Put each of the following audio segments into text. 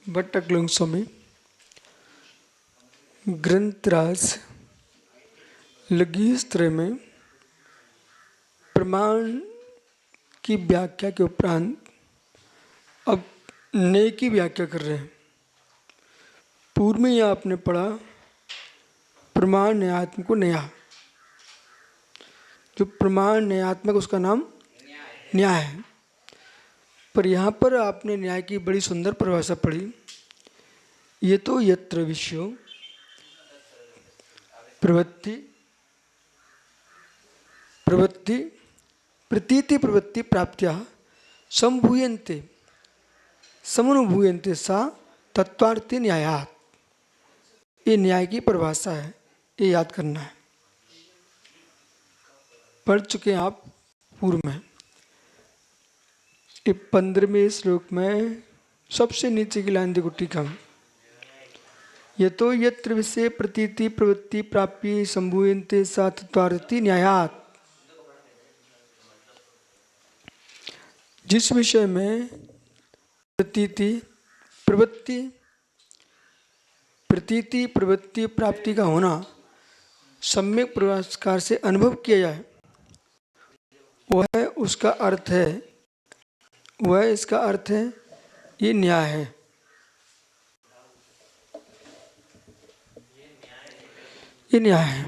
भट्टकलिंग स्वामी ग्रंथराज लघुस्त्र में प्रमाण की व्याख्या के उपरांत अब नए की व्याख्या कर रहे हैं। पूर्व में यह आपने पढ़ा प्रमाण न्यायात्मक को नया, जो प्रमाण न्यायात्मक उसका नाम न्याय है। पर यहाँ पर आपने न्याय की बड़ी सुंदर परिभाषा पढ़ी। ये तो यत्र विषयो प्रवृत्ति प्रतीति प्रवृत्ति प्राप्त्या संभूयन्ते समनुभूयन्ते सा तत्वार्थी न्यायात्। ये न्याय की परिभाषा है, ये याद करना है। पढ़ चुके हैं आप पूर्व में। ये 15वें श्लोक में सबसे नीचे की लाइन देखो टीका में। ये तो यत्र विषय प्रतीति प्रवृत्ति प्राप्य संभूयन्ते सा तत्वार्थी न्यायात्। जिस विषय में प्रतीति प्रवृत्ति प्राप्ति का होना सम्यक प्रकार से अनुभव किया जाए, वह उसका अर्थ है, वह इसका अर्थ है, ये न्याय है। ये न्याय है।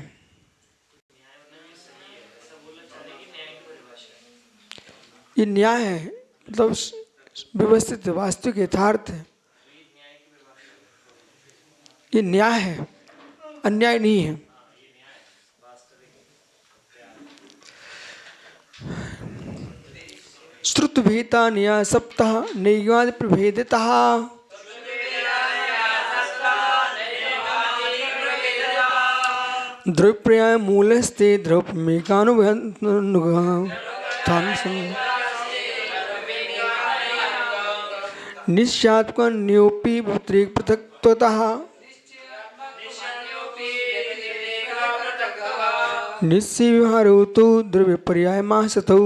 ये न्याय है मतलब व्यवस्थित वास्तविक यथार्थ है। ये न्याय है, अन्याय नहीं है। श्रुत भेता न्याय सप्ताह नैयादि प्रभेदतः। द्रव्यपर्याय मूलस्ते निश्चात्मक न्योपि व्यतिरेक पृथक्त्वतः निश्चय व्यवहारो तो द्रव्यपर्याय मासतौ।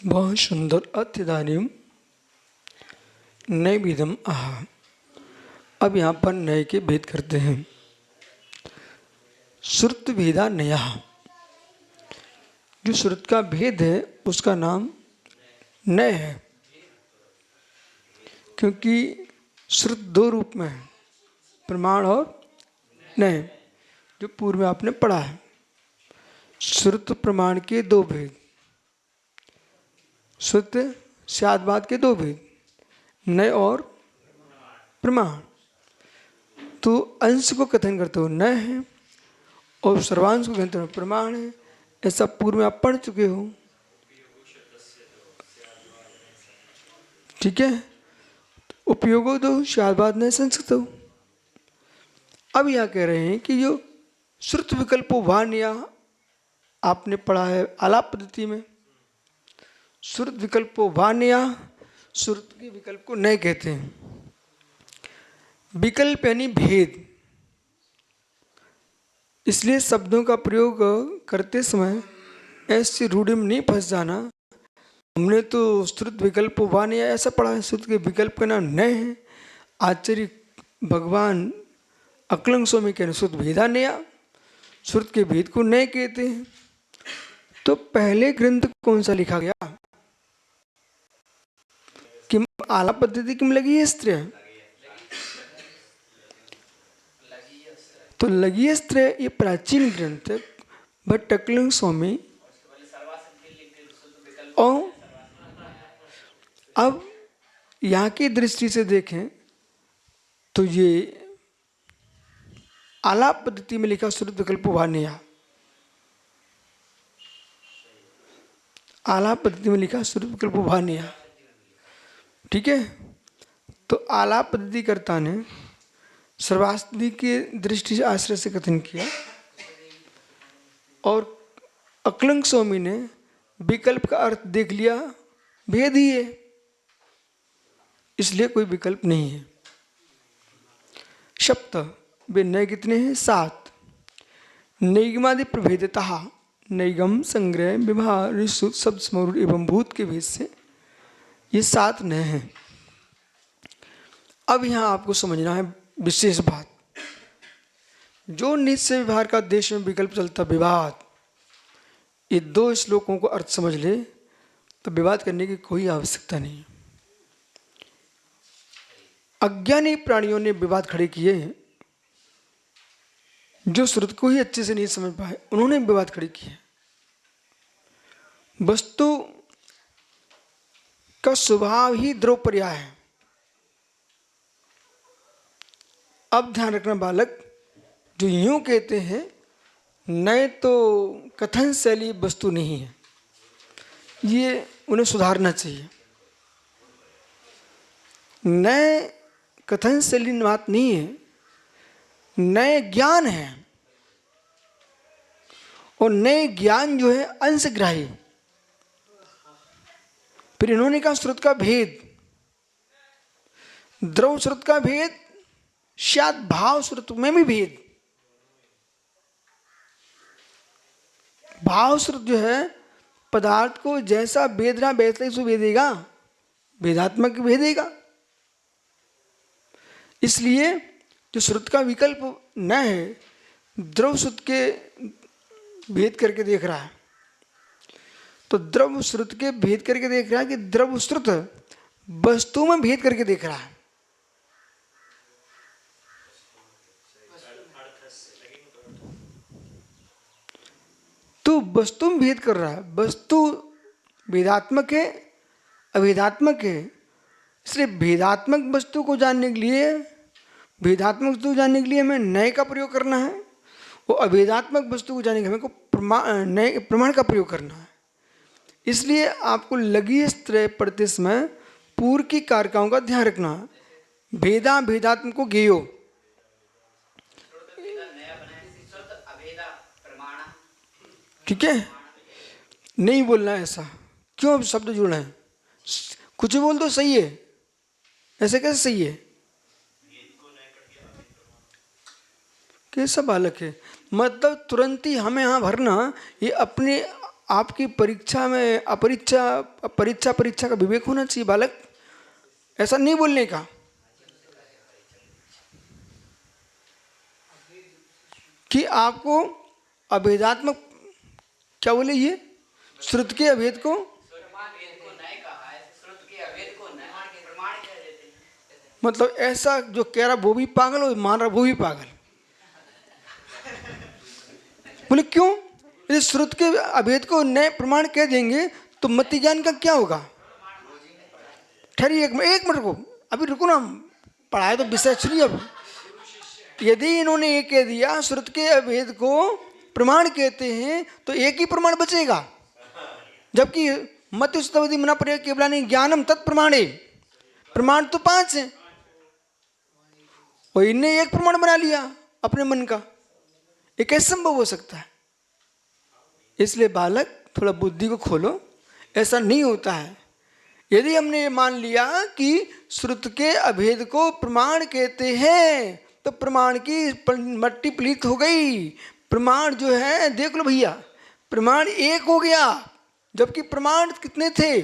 बहुत सुंदर। अत्यदानीम नए विधम आह। अब यहाँ पर नए के भेद करते हैं। श्रुत भेदा नया, जो श्रुत का भेद है उसका नाम नय है, क्योंकि श्रुत दो रूप में है, प्रमाण और नय, जो पूर्व में आपने पढ़ा है। श्रुत प्रमाण के दो भेद, श्रुत शादवाद के दो भेद, नय और प्रमाण। तो अंश को कथन करते हो नय है और सर्वांश को कथन हो प्रमाण है। ऐसा पूर्व में आप पढ़ चुके हो, ठीक है। उपयोगो दो शादवाद नय संस्कृत हो। अब यह कह रहे हैं कि जो श्रुत विकल्पो वान्या आपने पढ़ा है आलाप पद्धति में। श्रुत विकल्पो वान्या, श्रुत के विकल्प को नय कहते हैं। विकल्प यानी भेद। इसलिए शब्दों का प्रयोग करते समय ऐसी रूढ़ी में नहीं फंस जाना। हमने तो श्रुत विकल्प वान्या ऐसा पढ़ा है, श्रुत के विकल्प का नाम नय है। आचार्य भगवान अकलंग स्वामी कहने श्रुत भेदा नया, श्रुत के भेद को नय कहते हैं। तो पहले ग्रंथ कौन सा लिखा गया? किम आलाप पद्धति किम लघुस्त्र? तो लघुस्त्र ये प्राचीन ग्रंथ है भट्टकलिंग स्वामी। और अब यहाँ की दृष्टि से देखें तो ये आलाप पद्धति में लिखा श्रुत विकल्प वान्या, आलाप पद्धति में लिखा श्रुत विकल्प वान्या, ठीक है। तो आलाप पद्धति कर्ता ने सर्वास्ति के दृष्टि से आश्रय से कथन किया और अक्लंक स्वामी ने विकल्प का अर्थ देख लिया भेद ही है, इसलिए कोई विकल्प नहीं है। सप्त, वे नय कितने हैं? 7। नैगमादि प्रभेदतः, नैगम संग्रह विवाह ऋषु शब्द स्मरूढ़ एवं भूत के भेद से ये 7 नय हैं। अब यहाँ आपको समझना है विशेष बात, जो निश्चय व्यवहार का देश में विकल्प चलता विवाद, ये 2 श्लोकों को अर्थ समझ ले तो विवाद करने की कोई आवश्यकता नहीं। अज्ञानी प्राणियों ने विवाद खड़े किए, जो श्रुति को ही अच्छे से नहीं समझ पाए उन्होंने विवाद खड़े किए। वस्तु का स्वभाव ही द्रव पर्याय है। अब ध्यान रखना बालक, जो यूं कहते हैं नए तो कथन शैली वस्तु नहीं है, ये उन्हें सुधारना चाहिए। नए कथन शैली बात नहीं है, नए ज्ञान है, और नए ज्ञान जो है अंशग्राही। फिर इन्होंने कहा श्रुत का भेद, द्रव श्रुत का भेद, शायद भाव श्रुत में भी भेद। भाव श्रुत जो है पदार्थ को जैसा भेदना वैसे ही भेदेगा, भेदात्मक भेदेगा। इसलिए जो श्रुत का विकल्प न है, द्रव श्रुत के भेद करके देख रहा है, तो द्रव श्रुत के भेद करके देख रहा है कि द्रव श्रुत वस्तु में भेद करके देख रहा है। तो वस्तु में भेद कर रहा है, वस्तु भेदात्मक है अभेदात्मक है। इसलिए भेदात्मक वस्तु को जानने के लिए, भेदात्मक वस्तु को जानने के लिए हमें नए का प्रयोग करना है, वो अभेदात्मक वस्तु को जानने के लिए हमें नए प्रमाण का प्रयोग करना है। इसलिए आपको लघु त्रय पढ़ते समय पूर्व की कारकों का ध्यान रखना है। भेदा भेदात्मक को गेयो, ठीक है, नहीं बोलना है ऐसा। क्यों शब्द जुड़े हैं? कुछ बोल दो सही है, ऐसे कैसे सही है? कैसा बालक है? मतलब तुरंत ही हमें यहाँ भरना, ये अपने आपकी परीक्षा में परीक्षा का विवेक होना चाहिए बालक, ऐसा नहीं बोलने का। कि आपको अभेदात्मक क्या बोले, ये श्रुत के अभेद को मतलब ऐसा जो कह रहा वो भी पागल और मान रहा वो भी पागल। बोले क्यों? यदि श्रुत के अभेद को नए प्रमाण कह देंगे तो मति ज्ञान का क्या होगा? ठहरिए एक मिनट को, अभी रुको ना, पढ़ाए तो विषय सुनिए। अब यदि इन्होंने ये कह दिया श्रुत के अभेद को प्रमाण कहते हैं तो एक ही प्रमाण बचेगा, जबकि मत स्तवति मना पर्याय केवला नहीं ज्ञानम तत्प्रमाणे, प्रमाण तो 5 हैं और इनने एक प्रमाण बना लिया अपने मन का। ये कैसे संभव हो सकता है? इसलिए बालक थोड़ा बुद्धि को खोलो, ऐसा नहीं होता है। यदि हमने ये मान लिया कि श्रुत के अभेद को प्रमाण कहते हैं तो प्रमाण की मट्टी पलीत हो गई। प्रमाण जो है देख लो भैया, प्रमाण 1 हो गया, जबकि प्रमाण कितने थे?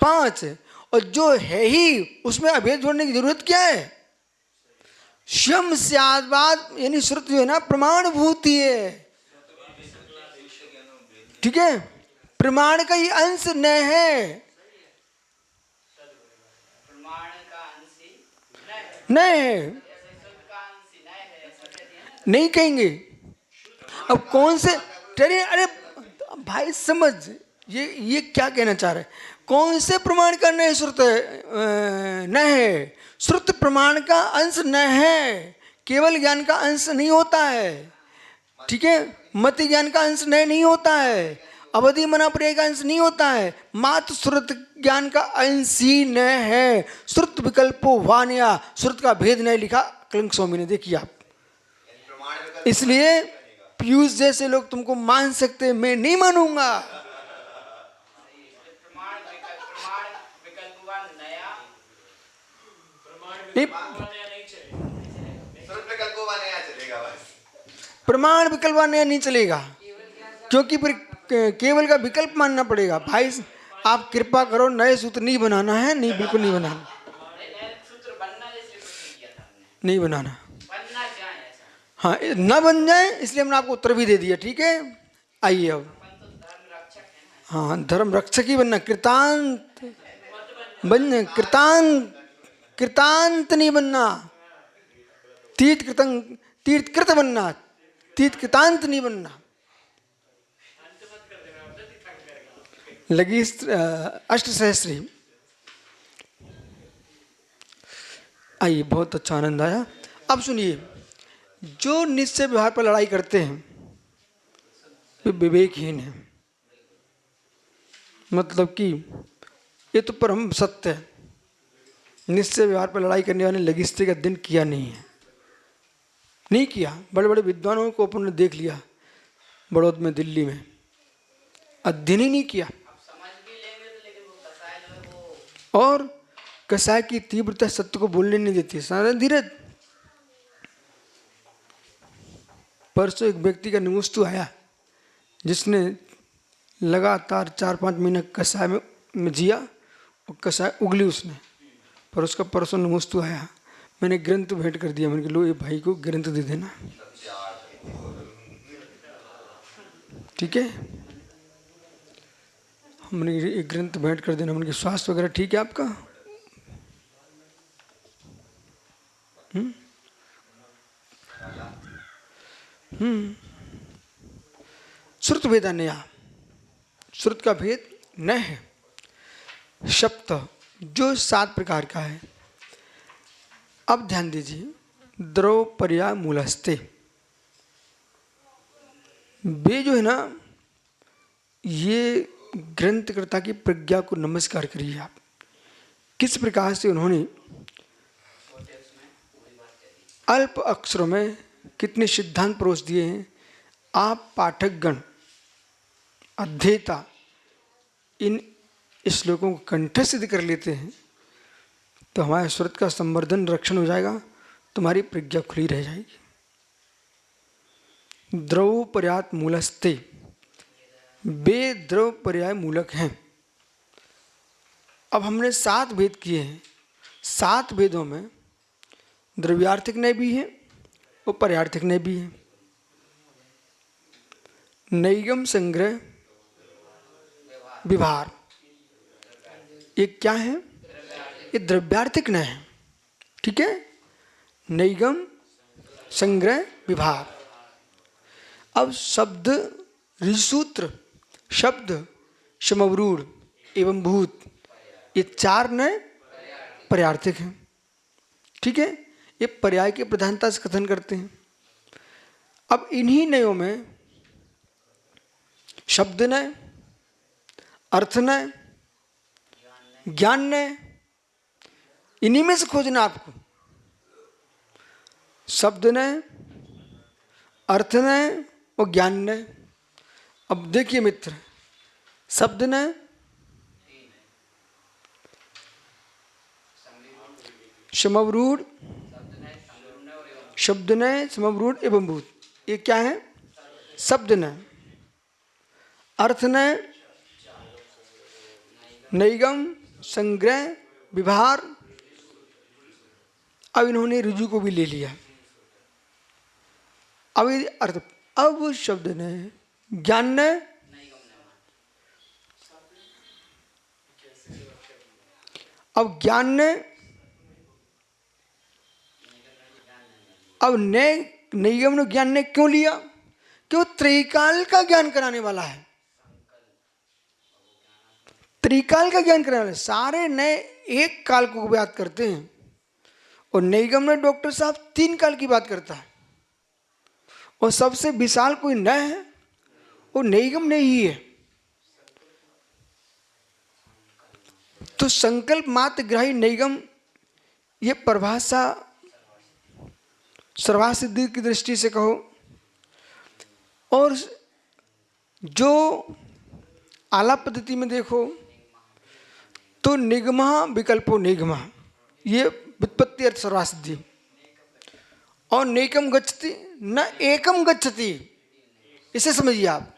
5। और जो है ही उसमें अभेद जोड़ने की जरूरत क्या है? शम स्याद्वाद, यानी श्रुत जो है ना प्रमाण भूति है, ठीक है, प्रमाण का ही अंश न है, न है, नहीं कहेंगे। अब कौन से अरे भाई समझ, ये क्या कहना चाह रहे हैं? कौन से प्रमाण का न श्रुत न है? श्रुत प्रमाण का अंश न है, केवल ज्ञान का अंश नहीं होता है, ठीक है, मति ज्ञान का अंश नहीं होता है, अवधि मना पर्याय का अंश नहीं होता है, मात्र श्रुत ज्ञान का अंश ही न है। श्रुत विकल्पो वान्या, श्रुत का भेद नहीं लिखा अक्लंक स्वामी ने, देखिए आप। इसलिए पीयूष जैसे लोग तुमको मान सकते हैं, मैं नहीं मानूंगा। नहीं, प्रमाण विकल्प नया नहीं चलेगा, क्योंकि फिर केवल का विकल्प मानना पड़ेगा। भाई आप कृपा करो, नए सूत्र नहीं बनाना है, नहीं बिल्कुल नहीं बनाना, नहीं बनाना। हाँ, ना बन जाए इसलिए हमने आपको उत्तर भी दे दिया, ठीक है। आइए अब, हाँ धर्म रक्षक ही बनना, कृतांत बनना, कृतांत कृतांत नहीं बनना, तीर्थकृत बनना, तीर्थकृतांत नहीं बनना। लगी अष्टसहस्री। आइए, बहुत अच्छा आनंद आया। अब सुनिए, जो निश्चय व्यवहार पर लड़ाई करते हैं वे विवेकहीन है। मतलब कि ये तो परम सत्य है, निश्चय व्यवहार पर लड़ाई करने वाले लगिस्ते का दिन किया नहीं है, नहीं किया। बड़े बड़े विद्वानों को अपन ने देख लिया, बड़ौद में, दिल्ली में, अध्ययन ही नहीं किया। और कसाय की तीव्रता सत्य को बोलने नहीं देती, सारा धीरज। परसों एक व्यक्ति का निमुस्तु आया जिसने लगातार 4-5 महीने कसाय में जिया और कसाय उगली उसने, पर उसका परसों निमुस्तु आया। मैंने ग्रंथ भेंट कर दिया, मैंने कहा लो ये भाई को ग्रंथ दे देना, ठीक है। हमने एक ग्रंथ भेंट कर देना। मैंने कहा स्वास्थ्य वगैरह ठीक है आपका? श्रुत भेद नया, श्रुत का भेद न है। शब्द जो 7 प्रकार का है। अब ध्यान दीजिए, द्रव पर्याय मूलस्ते, वे जो है ना, ये ग्रंथकर्ता की प्रज्ञा को नमस्कार करिए आप। किस प्रकार से उन्होंने अल्प अक्षरों में कितने सिद्धांत परोस दिए हैं। आप पाठकगण, अध्येता इन श्लोकों को कंठस्थ कर लेते हैं तो हमारे श्रुत का संवर्धन, रक्षण हो जाएगा, तुम्हारी प्रज्ञा खुली रह जाएगी। द्रव पर्याय मूलस्ते, वे द्रव पर्याय मूलक हैं। अब हमने 7 भेद किए हैं। 7 भेदों में द्रव्यार्थिक नय भी है और पर्यार्थिक नय भी है। नैगम संग्रह विभार, ये क्या है? ये द्रव्यार्थिक नय है, ठीक है। नैगम संग्रह विभार। अब शब्द ऋसूत्र, शब्द समवरूढ़ एवं भूत, ये 4 नय पर्यार्थिक हैं, ठीक है। ये पर्याय की प्रधानता से कथन करते हैं। अब इन्हीं नयों में शब्द नय, अर्थ नय, ज्ञान नय, इन्हीं में से खोजना आपको। शब्द नय, अर्थ नय और ज्ञान नय। अब देखिए मित्र, शब्द नय, समवरूढ़, शब्द नय, समवरूढ़ एवं भूत, ये क्या है? शब्द नय। अर्थ नय, नैगम संग्रह विभार। अब इन्होंने ऋजु को भी ले लिया। अब ये अर्थ, अब शब्द नय, ज्ञान नय, अब ज्ञान नय, अब नय, नैगम ने ज्ञान ने क्यों लिया? क्यों? त्रिकाल का ज्ञान कराने वाला है, त्रिकाल का ज्ञान कराने वाला। सारे नए एक काल को बात करते हैं और नैगम में डॉक्टर साहब 3 काल की बात करता है। और सबसे विशाल कोई न है वो नैगम ने ही है। तो संकल्प मात्र ग्राही नैगम, ये परिभाषा सर्वासिद्धि की दृष्टि से कहो और जो आलाप पद्धति में देखो तो निगमा विकल्पो निगमा, ये व्युत्पत्ति अर्थ सर्वासिद्धि। और नेकम गच्छति न एकम गच्छति, इसे समझिए आप।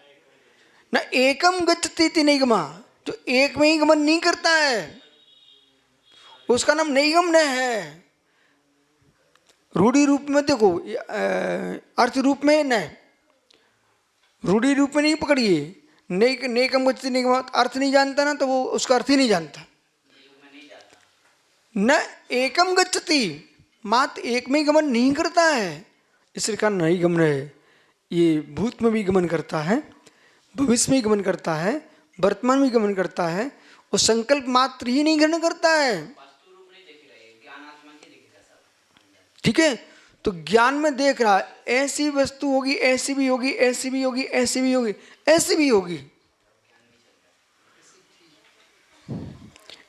न एकम गच्छति इति निगमा, जो एक में ही गमन नहीं करता है उसका नाम निगम न है। रूढ़ी रूप में देखो, अर्थ रूप में न, रूढ़ी रूप में नहीं पकड़िए। नेकम गच्छति निगमा अर्थ नहीं जानता ना, तो वो उसका अर्थ ही नहीं जानता। न एकम गच्छति, मात्र एक में ही गमन नहीं करता है, इसलिए कहा नहीं गमन है। ये भूत में भी गमन करता है, भविष्य में ही गमन करता है, वर्तमान में गमन करता है, और संकल्प मात्र ही नहीं ग्रहण करता है। ठीक है, तो ज्ञान में देख रहा है ऐसी वस्तु होगी, ऐसी भी होगी, ऐसी भी होगी, ऐसी भी होगी, ऐसी भी होगी,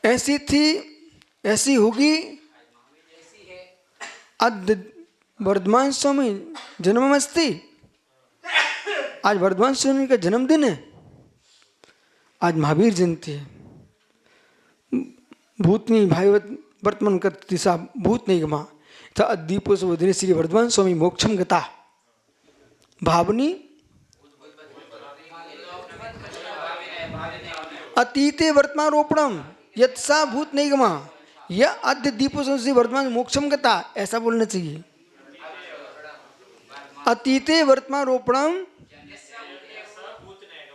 ऐसी थी, ऐसी होगी। अद्य वर्धमान स्वामी जन्ममस्ति, आज वर्धमान स्वामी का जन्मदिन है, आज महावीर जयंती है। भूतनी भाईवत वर्तमान करती सा भूत निगमा था अद्दीपो सुवधिनी श्री वर्धमान स्वामी मोक्षम गता भावनी अतीते वर्तमान रोपणम यत्सा भूत निगमा या अद्य दीपो श्री वर्तमान मोक्षम गता, ऐसा बोलना चाहिए। अतीते वर्तमान रोपणम,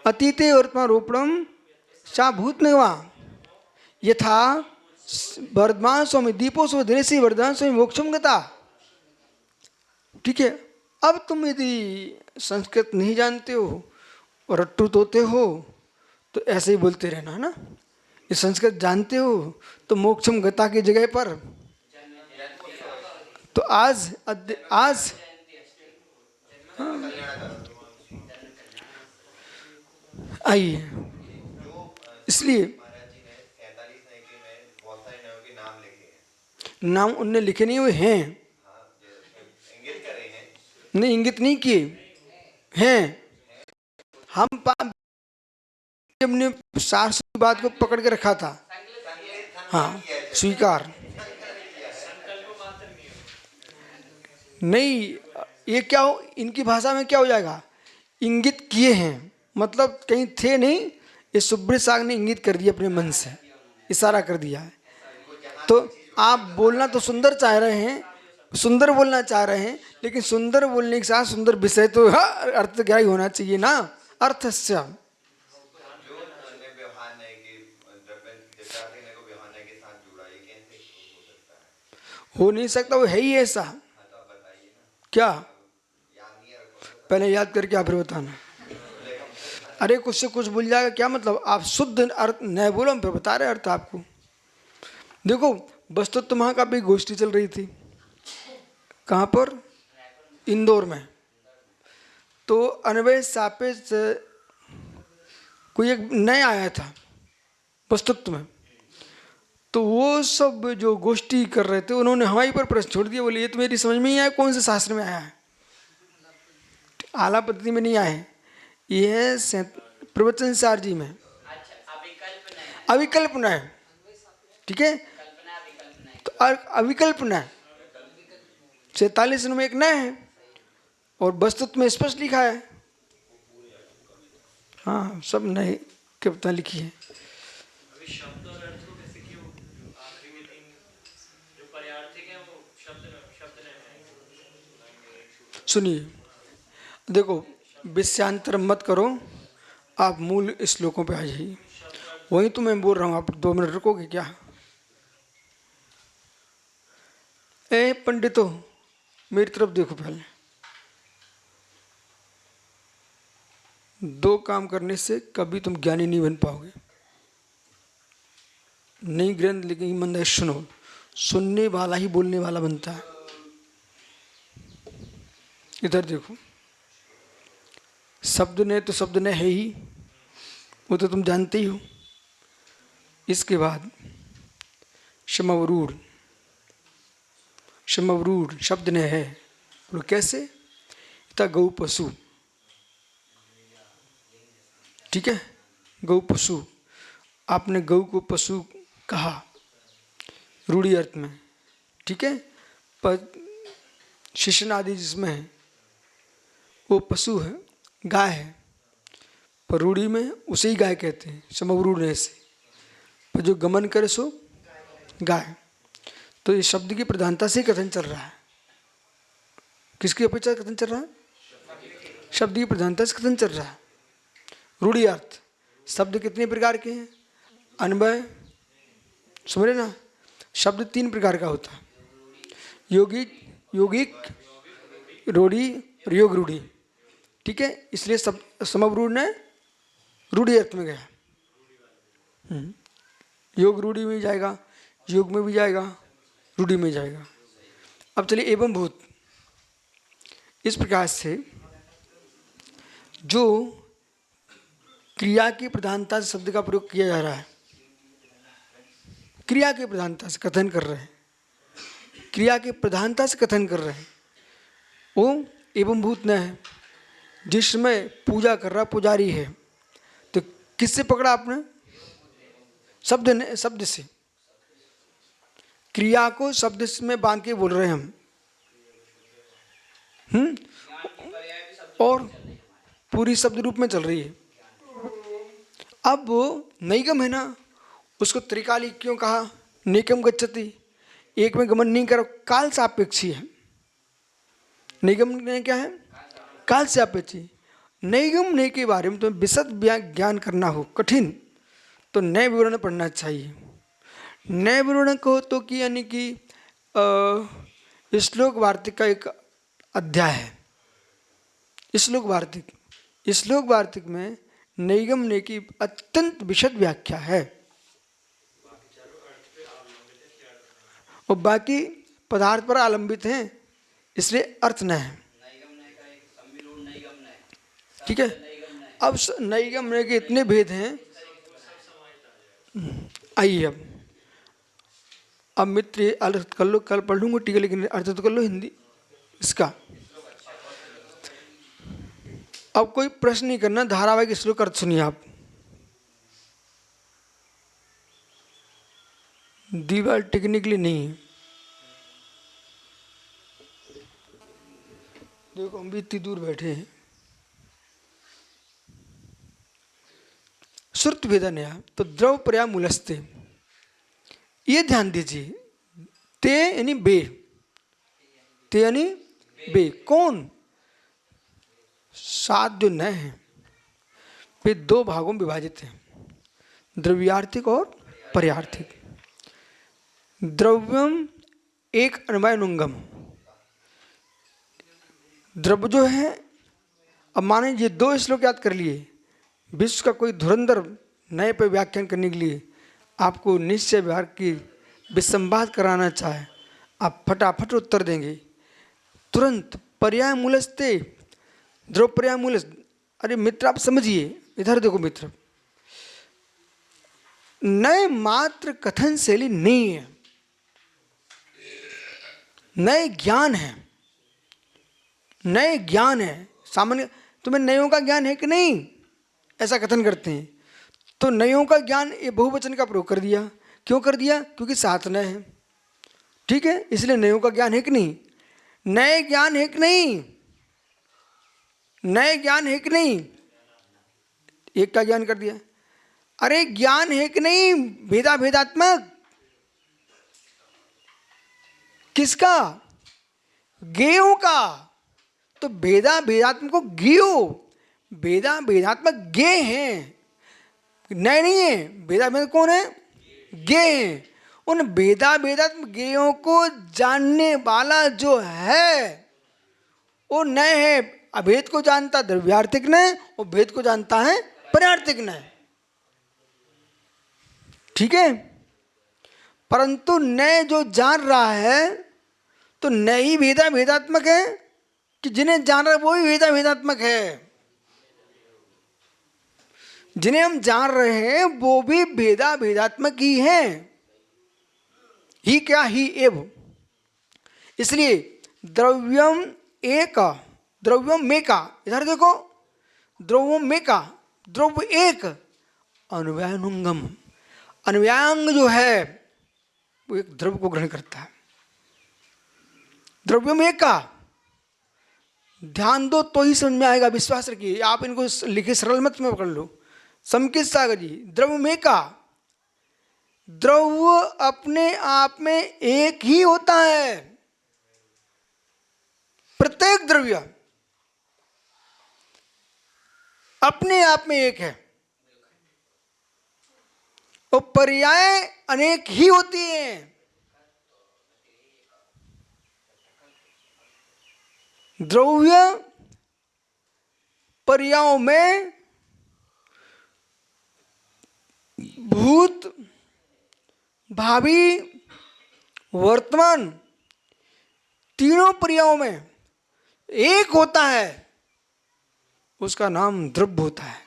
अतीते वर्तमान रोपणम सा भूत निगमा यथा वर्धमान स्वामी दीपो सुवधिनी श्री वर्धमान स्वामी मोक्षम गता। ठीक है, अब तुम यदि संस्कृत नहीं जानते हो और रट्टू तोते हो तो ऐसे ही बोलते रहना, है ना। ये संस्कृत जानते हो तो मोक्षम गता की जगह पर तो आज आइए, इसलिए नाम उनने लिखे नहीं हुए हैं, नहीं इंगित नहीं किए हैं। हम हमने शास्त्र की बात को पकड़ के रखा था, हाँ स्वीकार नहीं। ये क्या हो, इनकी भाषा में क्या हो जाएगा, इंगित किए हैं, मतलब कहीं थे नहीं, ये सुब्रत साग ने इंगित कर दिया, अपने मन से इशारा कर दिया है। तो आप बोलना तो सुंदर चाह रहे हैं, सुंदर बोलना चाह रहे हैं, लेकिन सुंदर बोलने के साथ सुंदर विषय तो अर्थ क्या ही होना चाहिए ना, अर्थस्य। हो नहीं सकता, वो है ही ऐसा। क्या पहले याद करके आप फिर बताना। अरे कुछ से कुछ भूल जाएगा क्या मतलब, आप शुद्ध अर्थ नहीं बोलो, हम फिर बता रहे अर्थ आपको। देखो वस्तुत्व महाकाव्य गोष्ठी चल रही थी, कहाँ पर, इंदौर में। तो अन्वय सापेक्ष कोई एक नया आया था वस्तुत्व में, तो वो सब जो गोष्ठी कर रहे थे उन्होंने हमारे पर प्रश्न छोड़ दिया, बोले ये तो मेरी समझ में ही आया, कौन से शास्त्र में आया है, आला पद्धति में नहीं आए, ये है प्रवचन सार जी में अविकल्पना है। ठीक है, तो अविकल्पना 46 में एक नया है और वस्तुत्व में स्पष्ट लिखा है, हाँ सब नए कविता लिखी है। सुनिए, देखो विषयांतर मत करो, आप मूल श्लोकों पे आ जाइए। वही तो मैं बोल रहा हूँ, आप 2 मिनट रुकोगे क्या। ए पंडितों मेरी तरफ देखो, पहले 2 काम करने से कभी तुम ज्ञानी नहीं बन पाओगे। नहीं ग्रंथ लिखेंगे मंद सुनो, सुनने वाला ही बोलने वाला बनता है। इधर देखो, शब्द ने तो शब्द ने है ही, वो तो तुम जानते ही हो। इसके बाद क्षमवरूढ़, क्षमवरूढ़ शब्द ने है, बोलो कैसे, इतना गौ पशु, ठीक है, गौ पशु, आपने गौ को पशु कहा रूढ़ी अर्थ में, ठीक है, पर शिशन आदि जिसमें है वो पशु है, गाय है, पर रूढ़ी में उसे ही गाय कहते हैं समरूढ़ से, पर जो गमन करे सो गाय। तो ये शब्द की प्रधानता से कथन चल रहा है। किसकी अपेक्षा कथन चल रहा है? शब्द की प्रधानता से कथन चल रहा है। रूढ़ी अर्थ, शब्द कितने प्रकार के हैं? अन्वय, समझ रहे ना, शब्द 3 प्रकार का होता है, योगिक, योगिक, रूढ़ी और योग रूढ़ी, ठीक है। इसलिए सब समरूढ़ ने रूढ़ी अर्थ में गया। योग रूढ़ी में जाएगा, योग में भी जाएगा, रूढ़ी में जाएगा। अब चलिए एवं भूत, इस प्रकार से जो क्रिया की प्रधानता से शब्द का प्रयोग किया जा रहा है, क्रिया की प्रधानता से कथन कर रहे हैं, क्रिया की प्रधानता से कथन कर रहे हैं, वो एवं भूत न है। जिसमें पूजा कर रहा पुजारी है, तो किससे पकड़ा आपने? शब्द ने, शब्द से, क्रिया को शब्द में बांध के बोल रहे हैं हम। और पूरी शब्द रूप में चल रही है। अब वो नैगम है ना, उसको त्रिकाली क्यों कहा? नेकम गच्छति, एक में गमन नहीं करो, काल सापेक्षी है। निगम ने क्या है? काल सापेक्षी। नैगम ने के बारे में तो विशद ज्ञान करना हो कठिन, तो नए विवरण पढ़ना चाहिए। नए विवरण को तो कि यानी कि श्लोक वार्तिक का एक अध्याय है, श्लोक वार्तिक। श्लोक वार्तिक में नैगम ने की अत्यंत विशद व्याख्या है, और बाकी पदार्थ पर आलंबित हैं, इसलिए अर्थ न है, ठीक है। अब नैगम ने के इतने भेद हैं। आइए अब मित्र अर्थ कर लो, कल पढ़ लूंगा, ठीक है, लेकिन अर्थ तो कर लो हिंदी इसका। अब कोई प्रश्न नहीं करना, धारावाहिक श्लोक अर्थ सुनिए आप। दीवार टेक्निकली नहीं है, देखो हम भी इतनी दूर बैठे हैं। श्रुत भेदन या तो द्रव पर्या मूलस्ते, ये ध्यान दीजिए। ते यानी बे, ते यानी बे, कौन? 7 जो न है वे 2 भागों में विभाजित हैं, द्रव्यार्थिक और पर्यार्थिक। द्रव्यम एक अन्वयनुंगम, द्रव्य जो है, अब माने ये 2 श्लोक याद कर लिए, विश्व का कोई धुरंधर नए पर व्याख्यान करने के लिए आपको निश्चय व्यवहार की विसंवाद कराना चाहे, आप फटाफट उत्तर देंगे तुरंत। पर्याय मूलस्ते, द्रव पर्याय मूलस। अरे मित्र आप समझिए, इधर देखो मित्र, नए मात्र कथन शैली नहीं है, नए ज्ञान है, नए ज्ञान है। सामान्य तुम्हें नयों का ज्ञान है कि नहीं, ऐसा कथन करते हैं। तो नयों का ज्ञान ये बहुवचन का प्रयोग कर दिया। क्यों कर दिया? क्योंकि 7 नए हैं, ठीक है, इसलिए नयों का ज्ञान है कि नहीं? नए ज्ञान है कि नहीं? नए ज्ञान है कि नहीं? एक का ज्ञान कर दिया। अरे ज्ञान है कि नहीं भेदा भेदात्मक? किसका? ज्ञेयों का। तो भेदा भेदात्मक को ज्ञेयो, भेदा भेदात्मक ज्ञेय है, नए नहीं है। भेदा भेद कौन है? ज्ञेय है। उन भेदा भेदात्मक ज्ञेयों को जानने वाला जो है वो नए है। अभेद को जानता द्रव्यार्थिक नए, और भेद को जानता है पर्यार्थिक नए, ठीक है। परंतु नए जो जान रहा है तो नए ही भेदा भेदात्मक है, कि जिन्हें जान रहा है वो ही भेदा भेदात्मक है। जिन्हें हम जान रहे हैं वो भी भेदा भेदात्मक ही हैं। ही क्या? ही एव। इसलिए द्रव्यम एक, द्रव्यम में का, इधर देखो, द्रव्यम में का, द्रव्य एक, अन्वयानुंगम, अन्वयांग जो है वो एक द्रव्य को ग्रहण करता है। द्रव्य में का ध्यान दो तो ही समझ में आएगा, विश्वास रखिए। आप इनको लिखे सरल मत में पकड़ लो। समकित सागर जी, द्रव्य में का, द्रव्य अपने आप में एक ही होता है। प्रत्येक द्रव्य अपने आप में एक है और पर्याय अनेक ही होती हैं। द्रव्य पर्यायों में भूत, भावी, वर्तमान तीनों पर्यायों में एक होता है, उसका नाम द्रव्य होता है।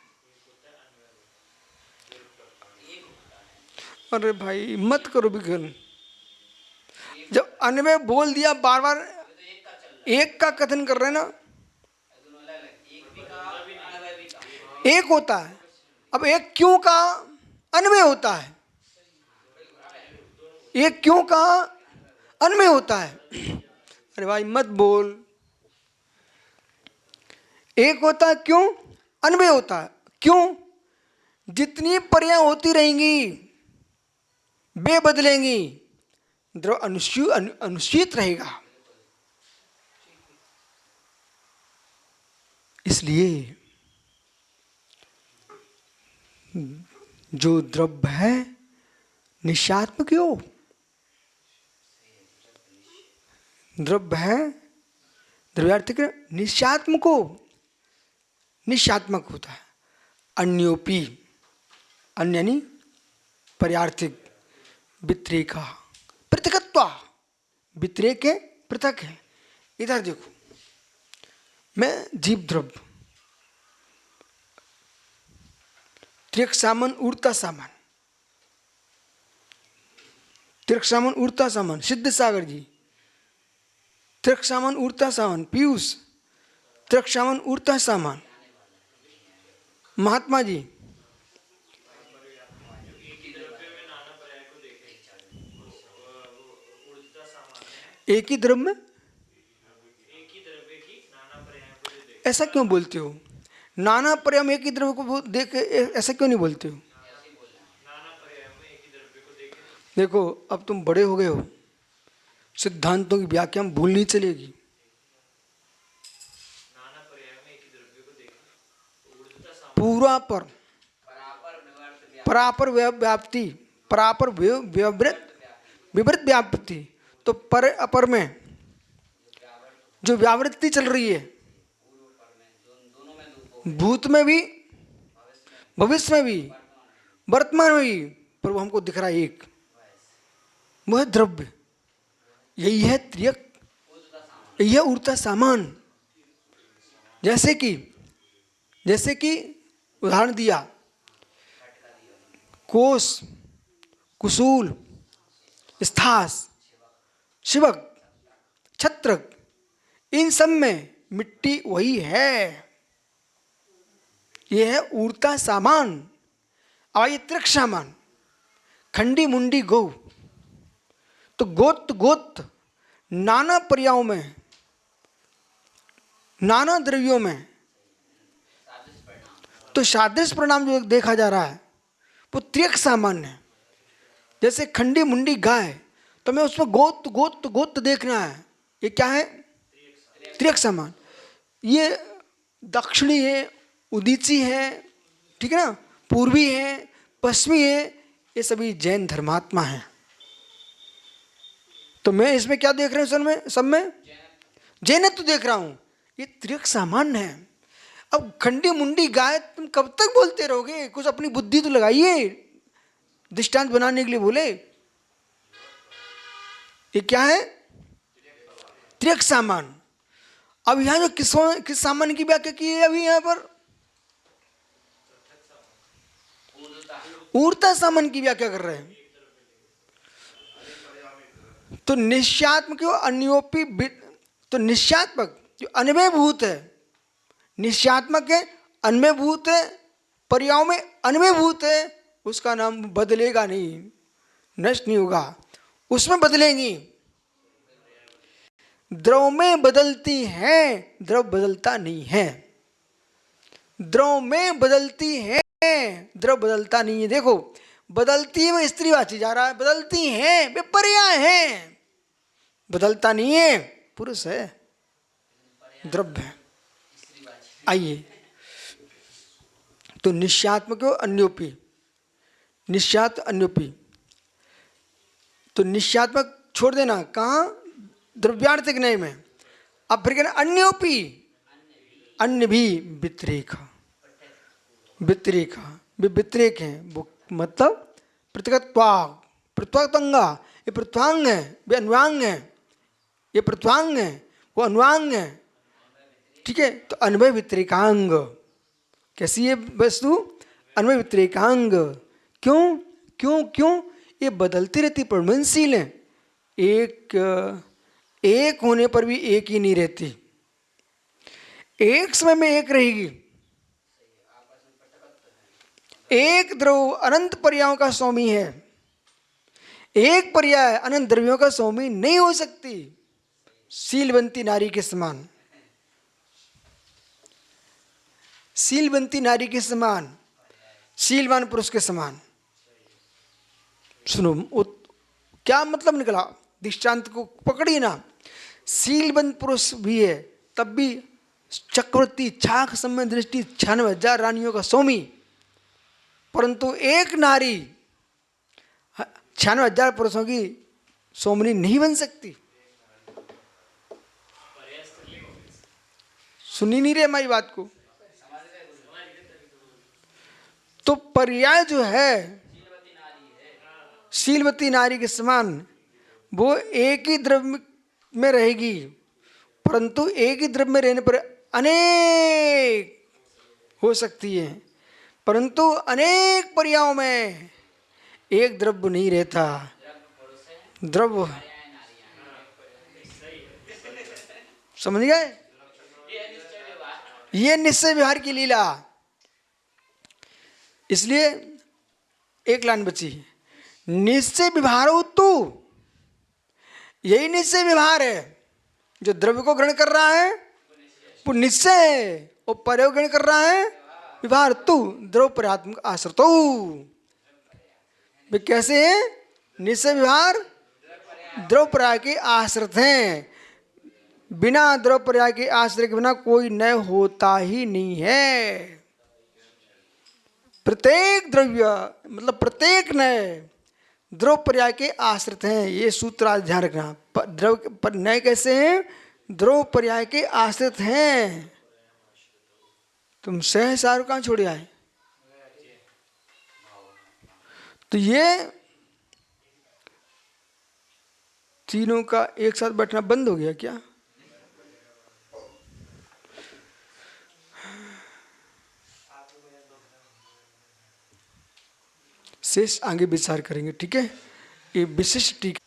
अरे भाई मत करो विघ्न। जब अन्वय बोल दिया, बार बार एक का कथन कर रहे हैं ना, एक होता है। अब एक क्यों का अन्वय होता है, एक क्यों का अन्वय होता है। अरे भाई मत बोल। एक होता है क्यों, अन्वय होता है क्यों, जितनी पर्याय होती रहेंगी वे बदलेंगी, द्रव्य अनुचित रहेगा। इसलिए जो द्रव्य है निश्चयात्मक हो, द्रव्य है द्रव्यार्थिक निश्चयात्मक हो, निश्चयात्मक होता है। अन्योपी, अन्य यानी पर्यार्थिक, व्यतिरेका पृथकत्वा, व्यतिरेक है पृथक है। इधर देखो, मैं जीव द्रव्य, त्रिक सामन उड़ता सामान, त्रिक सामन उड़ता सामान, सिद्ध सागर जी, त्रिक सामन उड़ता सामान, पीयूष, त्रिक सामन उड़ता सामान, महात्मा जी, एक ही द्रव्य में ऐसा क्यों बोलते हो? नाना पर्याय में एक ही द्रव्य को देख ऐसा क्यों नहीं बोलते हो? देखो अब तुम बड़े हो गए हो, सिद्धांतों की व्याख्या भूल नहीं चलेगी। पूरा पर परापर व्याप्ति, परापर विवृत व्याप्ति, तो पर अपर में जो व्यावृत्ति चल रही है, भूत में भी, भविष्य में भी, वर्तमान में भी, पर वो हमको दिख रहा है एक, वो है द्रव्य। यही है त्रियक, यही है उड़ता सामान। जैसे कि उदाहरण दिया, कोस, कुसूल, स्थास, शिवक, छत्रक, इन सब में मिट्टी वही है। यह है उड़ता सामान। अब ये त्रिक सामान, खंडी मुंडी गौ, तो गोत नाना पर्यायों में, नाना द्रव्यों में, तो सादृश्य परिणाम जो देखा जा रहा है वो त्रिक सामान्य है। जैसे खंडी मुंडी गाय, तो मैं उसमें गोत देखना है, ये क्या है? त्रिक समान। ये दक्षिणी है, उदीची है, ठीक है ना, पूर्वी है, पश्चिमी है, ये सभी जैन धर्मात्मा हैं। तो मैं इसमें क्या देख रहा हूँ? सब में जैनत्व तो देख रहा हूँ। ये त्रिक सामान्य है। अब खंडी मुंडी गाय तुम कब तक बोलते रहोगे? कुछ अपनी बुद्धि तो लगाइए, दृष्टांत बनाने के लिए बोले। ये क्या है? त्रिक सामान। अब यहां जो किस सामान की व्याख्या की है अभी यहां पर? ऊर्ता सामान की व्याख्या कर रहे हैं। तो निश्चयात्मक अन्योपी, तो निश्चयात्मक जो अन्वयभूत है, निश्चयात्मक है, अन्वयभूत है, पर्यायों में अन्वयभूत है उसका नाम बदलेगा नहीं, नष्ट नहीं होगा, उसमें बदलेंगी। द्रव में बदलती है, द्रव बदलता नहीं है। द्रव में बदलती है, द्रव बदलता नहीं है। देखो बदलती है वो स्त्रीवाची जा रहा है, बदलती है वे पर्याय है, बदलता नहीं है पुरुष है, द्रव्य है। आइए तो निश्चयात्मक अन्योपी, निश्चयात अन्योपी, तो निश्चयात्मक छोड़ देना, कहाँ? द्रव्यार्थक न्याय में। अब फिर कहना अन्योपी, अन्य भी व्यतिरेक, व्यतिरेक वे व्यतिरेक है, वो मतलब प्रतिगत्वाग, प्रतित्वंगा, ये प्रतित्वांग है, वे अन्वांग है, ये प्रतित्वांग है, वो अन्वांग है। ठीक है, तो अन्वय व्यतिरेकांग, कैसी है वस्तु? अन्वय व्यतिरेकांग। क्यों क्यों क्यों? ये बदलती रहती, परिवर्तनशील है, एक होने पर भी एक ही नहीं रहती, एक समय में एक रहेगी। एक द्रव अनंत पर्यायों का स्वामी है, एक पर्याय अनंत द्रव्यों का स्वामी नहीं हो सकती। शीलवंती नारी के समान, शीलवंती नारी के समान, शीलवान पुरुष के समान। सुनो क्या मतलब निकला, दृष्टांत को पकड़ी ना। शीलवंत पुरुष भी है तब भी चक्रवर्ती छाक समय दृष्टि 96,000 रानियों का स्वामी, परंतु एक नारी 96,000 पुरुषों की स्वामिनी नहीं बन सकती। सुनी नहीं रहे हमारी बात को? तो पर्याय जो है शीलवती नारी के समान, वो एक ही द्रव्य में रहेगी, परंतु एक ही द्रव्य में रहने पर अनेक हो सकती है, परंतु अनेक पर्यायों में एक द्रव्य नहीं रहता। द्रव्य समझ गए? ये निश्चय व्यवहार की लीला। इसलिए एक लाइन बची, निश्चय व्यवहार हो तू, यही निश्चय व्यवहार है। जो द्रव्य को ग्रहण कर रहा है वो निश्चय है, और पर्याय ग्रहण कर रहा है व्यवहार तू, द्रव्य पर्यात्मक आश्रित। वे कैसे है? निश्चय व्यवहार द्रव्य पर्याय के आश्रित हैं। बिना द्रव्य पर्याय के आश्रय के बिना कोई नय होता ही नहीं है। प्रत्येक द्रव्य मतलब प्रत्येक नय द्रव्य पर्याय के आश्रित हैं, ये सूत्र आज ध्यान रखना। द्रव्य पर नय कैसे हैं? द्रव्य पर्याय के आश्रित हैं। तुम सहसार कहाँ छोड़े आए? तो ये तीनों का एक साथ बैठना बंद हो गया क्या? शेष आगे विचार करेंगे, ठीक है? ये विशिष्ट टीका